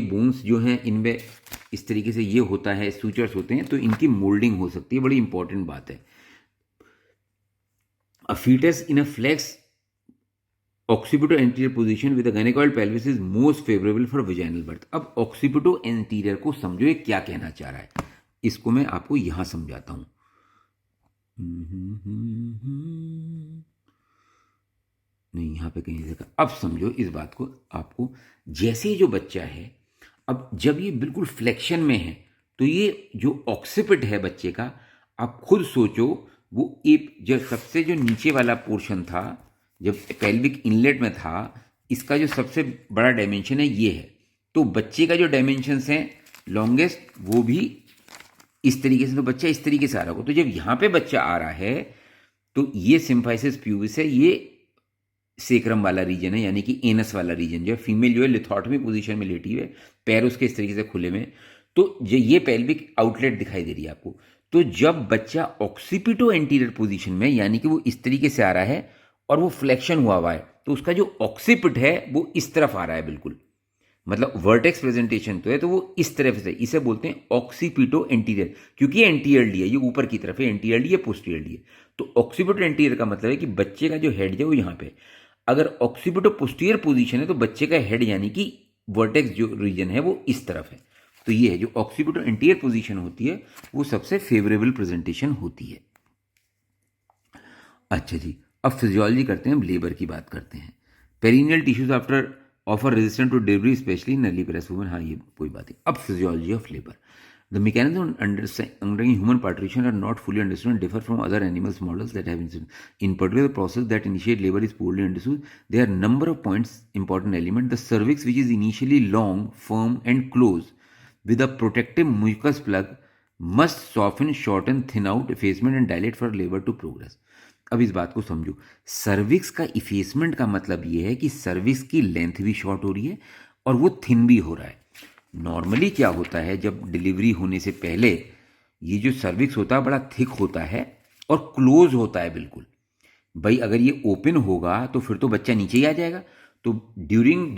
Bones जो हैं इनमें इस तरीके से ये होता है, सूचर्स होते हैं, तो इनकी मोल्डिंग हो सकती है, बड़ी इंपॉर्टेंट बात है। A foetus in a flex occipito anterior position with a gynaecoid pelvis is most favourable for vaginal birth. अब ऑक्सीपिटो एंटीरियर को समझो ये क्या कहना चाह रहा है, इसको मैं आपको यहां समझाता हूं। नहीं, यहाँ पे कहीं देखा, अब समझो इस बात को आपको। जैसे जो बच्चा है, अब जब ये बिल्कुल फ्लेक्शन में है, तो ये जो ऑक्सीपिट है बच्चे का, आप खुद सोचो, वो एक जो सबसे जो नीचे वाला पोर्शन था, जब पेल्विक इनलेट में था, इसका जो सबसे बड़ा डायमेंशन है ये है। तो बच्चे का जो डायमेंशंस हैं लॉन्गेस्ट, वो भी इस तरीके से, तो बच्चा इस तरीके से आ रहा होगा। तो जब यहाँ पे बच्चा आ रहा है, तो ये सिम्फाइसिस प्यूबिस है, ये सेक्रम वाला रीजन है, यानी कि एनस वाला रीजन जो है। फीमेल जो है लिथोटमी पोजीशन में लेटी हुई है, पैर उसके इस तरीके से खुले में, तो ये पेल्विक आउटलेट दिखाई दे रही है आपको। तो जब बच्चा ऑक्सीपिटो एंटीरियर पोजीशन में, यानी कि वो इस तरीके से आ रहा है और वो फ्लेक्शन हुआ है, तो उसका जो ऑक्सीपिट है वो इस तरफ आ रहा है बिल्कुल, मतलब वर्टेक्स प्रेजेंटेशन तो है, तो वो इस तरफ से, इसे बोलते हैं ऑक्सीपिटो एंटीरियर, क्योंकि ये एंटीरियरली है, ये ऊपर की तरफ है, एंटीरियरली है, पोस्टीरियरली है। तो ऑक्सीपिटो एंटीरियर का मतलब है कि बच्चे का जो हेड है वो यहाँ पे, अगर ऑक्सीपिटो पोस्टीरियर पोजीशन है तो बच्चे का हेड यानी कि वर्टेक्स जो रीजन है वो इस तरफ है। तो ये है जो ऑक्सीपिटो एंटीरियर पोजीशन होती है, वो सबसे फेवरेबल प्रेजेंटेशन होती है। अच्छा जी, अब फिजियोलॉजी करते हैं, अब लेबर की बात करते हैं। Perineal tissues after offer resistant to delivery specially in early pregnancy women. हाँ, ये कोई बात है। अब physiology of labour, the mechanism underlying human parturition are not fully understood and differ from other animals models that have been. In particular, the process that initiate labor is poorly understood. There are number of points, important element. The cervix, which is initially long, firm, and close, with a protective mucus plug, must soften, shorten, thin out, effacement, and dilate for labor to progress. अब इस बात को समझो, cervix का effacement का मतलब ये है कि सर्विक्स की लेंथ भी शॉर्ट हो रही है और वो थिन भी हो रहा है। नॉर्मली क्या होता है, जब डिलीवरी होने से पहले ये जो सर्विक्स होता है बड़ा थिक होता है और क्लोज होता है बिल्कुल। भाई अगर ये ओपन होगा तो फिर तो बच्चा नीचे ही आ जाएगा। तो ड्यूरिंग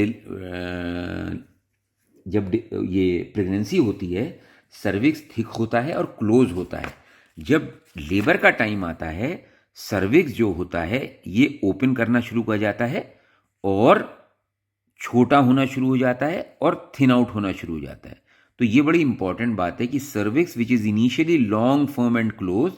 जब ये प्रेगनेंसी होती है, सर्विक्स थिक होता है और क्लोज होता है। जब लेबर का टाइम आता है, सर्विक्स जो होता है ये ओपन करना शुरू कर जाता है और छोटा होना शुरू हो जाता है और थिन आउट होना शुरू हो जाता है। तो ये बड़ी इंपॉर्टेंट बात है कि cervix which is initially long, firm and close,